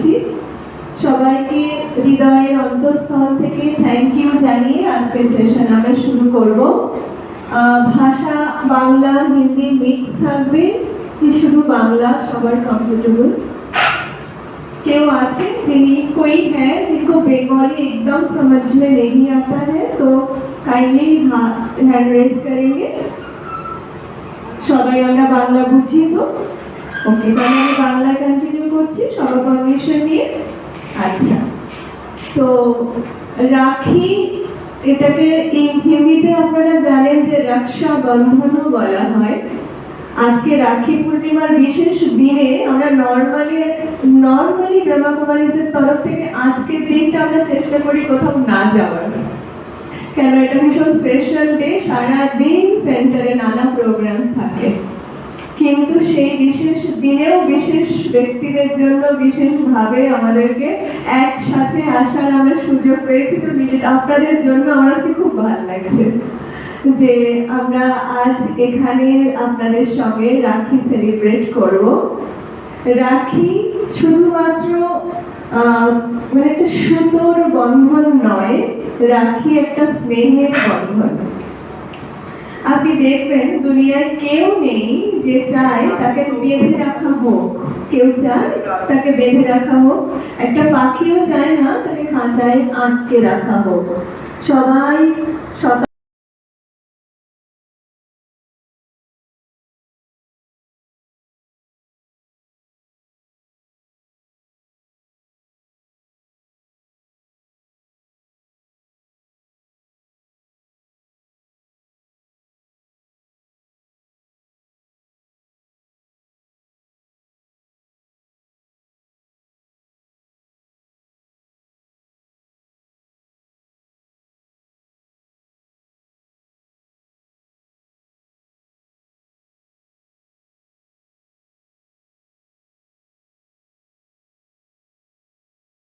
জানাচ্ছি। সবাইকে হৃদয়ের অন্তঃস্থল থেকে থ্যাংক ইউ জানিয়ে আজকের সেশন আমরা শুরু করব। ভাষা বাংলা হিন্দি মিক্স থাকবে কি শুধু বাংলা সবার কমফर्टेबल? क्यों आछे जिन्हें कोई है जिनको बंगाली एकदम समझ में नहीं आता है तो काइंडली हैंड रेज करेंगे। সবাই আমরা বাংলা বুঝি তো? ওকে, তাহলে আমি বাংলা কন্টিনিউ করছি সবার পারমিশন নিয়ে। আচ্ছা, তো রাখি এটাকে হিন্দিতে আপনারা জানেন যে রক্ষা বন্ধনও বলা হয়। আজকে রাখি পূর্ণিমার বিশেষ দিনে আমরা নরমালি ব্রহ্মকুমারীজের তরফ থেকে আজকের দিনটা আমরা চেষ্টা করি কোথাও না যাওয়ার, কেন এটা ভীষণ স্পেশাল ডে, সারা দিন সেন্টারে নানা প্রোগ্রাম থাকে। কিন্তু সেই বিশেষ দিনেও বিশেষ ব্যক্তিদের জন্য বিশেষভাবে আমাদেরকে একসাথে আসার আমরা সুযোগ পেয়েছি। তো আপনাদের জন্য আমার আজকে খুব ভালো লাগছে যে আমরা আজ এখানে আপনাদের সঙ্গে রাখি সেলিব্রেট করব। রাখি শুধুমাত্র মানে একটা সুতোর বন্ধন নয়, রাখি একটা স্নেহের বন্ধন। আপনি দেখবেন দুনিয়ায় কেউ নেই যে চায় তাকে বেঁধে রাখা হোক, কেউ চায় তাকে বেঁধে রাখা হোক, একটা পাখিও চায় না তাকে খাঁচায় আটকে রাখা হোক। সবাই